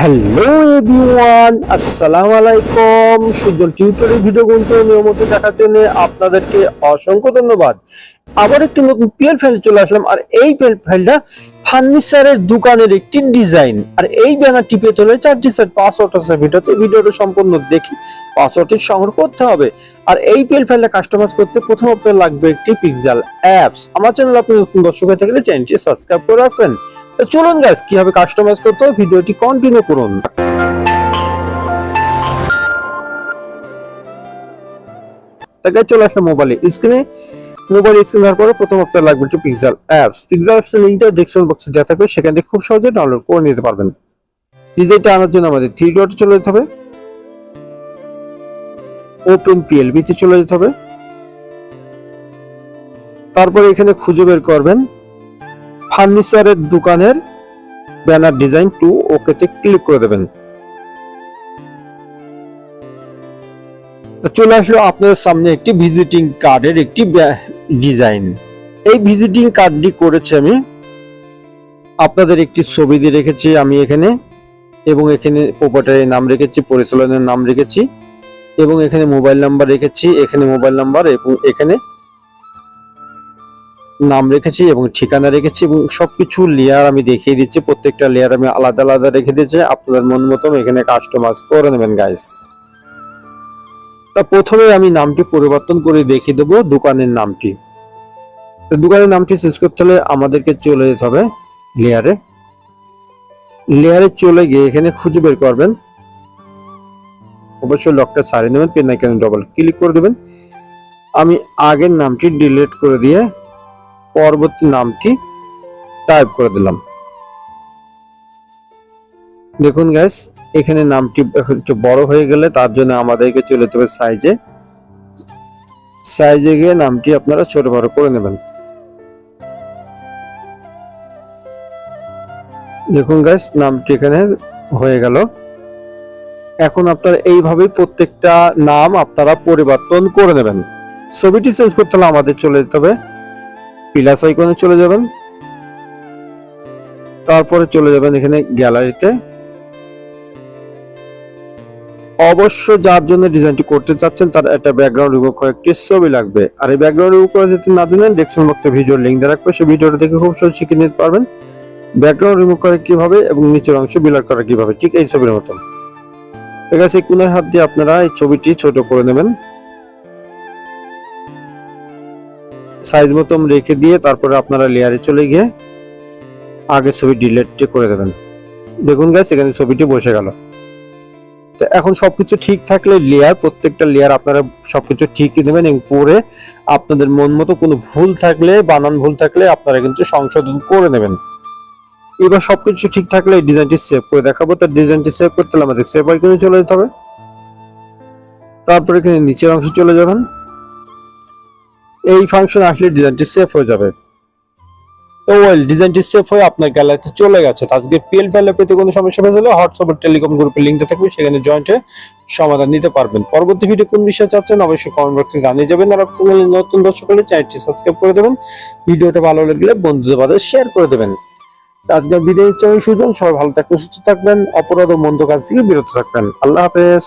Hello everyone, আসসালামু আলাইকুম। Sujan tutorial video গুলো নিয়মিত দেখার জন্য আপনাদেরকে অসংখ্য ধন্যবাদ। আবার একটি নতুন পিএল ফাইল চলে আসলাম। আর এই পিএল ফাইলটা ফার্নিচারের দোকানের একটি ডিজাইন। আর এই ব্যানারটি পেতে হলে 4টি সেট পাসওয়ার্ড আছে ভিডিওটা সম্পূর্ণ দেখে পাসওয়ার্ডটি সংগ্রহ করতে হবে। আর এই পিএল ফাইলটা কাস্টমাইজ করতে প্রথম আপনার লাগবে একটি পিক্সেল অ্যাপস। আমার চ্যানেল আপনি নতুন দর্শক হয়ে থাকলে চ্যানেলটি সাবস্ক্রাইব করে রাখবেন। চলুন গাইস, কিভাবে কাস্টমাইজ করতে হয় ভিডিওটি কন্টিনিউ করুন। তাকে চলে আসলে মোবাইল স্ক্রিন দেওয়ার পরে প্রথম আপনার লাগবে একটি পিক্সেল অ্যাপস এর লিংকটা ডেসক্রিপশন বক্সে দেওয়া থাকবে, সেখান থেকে খুব সহজে ডাউনলোড করে নিতে পারবেন। ডিজাইনটা আনার জন্য আমাদের 3 ডটে চলে যেতে হবে, ওপেন পিএলবি তে চলে যেতে হবে। তারপরে এখানে খুঁজে বের করবেন ফার্নিচারের দোকানের ব্যানার ডিজাইন 2, ওকেতে ক্লিক করে দেবেন। তো চলে আসলো আপনাদের সামনে একটি ভিজিটিং কার্ডের একটি ডিজাইন। এই ভিজিটিং কার্ডটি করেছি আমি, আপনাদের একটি ছবি দিয়ে রেখেছি আমি এখানে, এবং এখানে প্রপার্টির নাম রেখেছি, পরিচালনের নাম রেখেছি, এবং এখানে মোবাইল নাম্বার রেখেছি, এখানে মোবাইল নাম্বার এবং এখানে নাম রেখেছি এবং ঠিকানা রেখেছি, এবং সবকিছু লেয়ার আমি দেখিয়ে দিচ্ছি। প্রত্যেকটা লেয়ার আমি আলাদা আলাদা রেখে দিয়েছি, আপনাদের মন মতন এখানে কাস্টমাইজ করে নেবেন গাইস। তা প্রথমে আমি নামটি পরিবর্তন করে দেখিয়ে দেবো দোকানের নামটি। তো দোকানের নামটি চেঞ্জ করতে হলে আমাদেরকে চলে যেতে হবে লেয়ারে চলে গিয়ে এখানে খুঁজে বের করবেন, অবশ্যই লকটা ছাড়িয়ে নেবেন, পেন আইকনে ডবল ক্লিক করে দেবেন। আমি আগের নামটি ডিলিট করে দিয়ে পরবর্তী নামটি টাইপ করে দিলাম। দেখুন গাইস, এখানে নামটি একটু বড় হয়ে গেলে তার জন্য আমাদেরকে চলে যেতে হবে সাইজে গিয়ে নামটি আপনারা ছোট বড় করে নেবেন। দেখুন গাইস, নামটি এখানে হয়ে গেল। এখন আপনারা এইভাবেই প্রত্যেকটা নাম আপনারা পরিবর্তন করে নেবেন। ছবিটি চেঞ্জ করতে হলে আমাদের চলে যেতে হবে প্লাস আইকনে চলে যাবেন, তারপরে চলে যাবেন এখানে গ্যালারিতে। অবশ্য যার জন্য ডিজাইনটি করতে চাচ্ছেন তার একটা ব্যাকগ্রাউন্ড রিমুভ করে একটি ছবি লাগবে। আর এই ব্যাকগ্রাউন্ড রিমুভ করে যদি না জানেন, ডেসক্রিপশন বক্সে ভিডিওর লিংক দেওয়া রাখবে, সেই ভিডিওটা দেখে খুব সহজে শিখে নিতে পারবেন ব্যাকগ্রাউন্ড রিমুভ করে কিভাবে এবং নিচের অংশ ব্লার করা কিভাবে, ঠিক এই ছবির মতন। ঠিক আছে, কোণের হাত দিয়ে আপনারা এই ছবিটি ছোট করে নেবেন, সাইজ মতন রেখে দিয়ে তারপরে আপনারা লেয়ারে চলে গিয়ে আগে ছবি ডিলিট করে দেবেন। দেখুন গাইস, এখানে ছবিটি বসে গেল। তো এখন সবকিছু ঠিক থাকলে প্রত্যেকটা লেয়ার আপনারা সবকিছু ঠিকই দেবেন, এবং পরে আপনাদের মন মতো কোনো ভুল থাকলে, বানান ভুল থাকলে আপনারা কিন্তু সংশোধন করে নেবেন। এবার সবকিছু ঠিক থাকলে এই ডিজাইনটি সেভ করে দেখাবো। তার ডিজাইনটি সেভ করতে হলে আমাদের সেভ আইকনে চলে যেতে হবে, তারপরে এখানে নিচের অংশে চলে যাবেন। এই ফাংশন আসলে ডিজাইনটি সেভ হয়ে যাবে। তো ডিজাইনটি সেভ হয়ে আপনার গ্যালারিতে চলে গেছে। আজকে পিএল ফাইলে পেতে কোনো সমস্যা হলে হোয়াটসঅ্যাপ টেলিকম গ্রুপের লিংকটা থাকবে, সেখানে জয়েন্টে সমাধান নিতে পারবেন। পরবর্তী ভিডিও কোন বিষয়ে চাচ্ছেন অবশ্যই কমেন্ট বক্সে জানিয়ে যাবেন। আর চ্যানেলে নতুন দর্শক হলে চ্যানেলটি সাবস্ক্রাইব করে দেবেন, ভিডিওটা ভালো লাগলে বন্ধুদের মাঝে শেয়ার করে দেবেন। আজকের ভিডিও সুজন, সবাই ভালো থাকবেন, সুস্থ থাকবেন, অপরাধ ও মন্দ কাজ থেকে বিরত থাকবেন। আল্লাহ হাফেজ।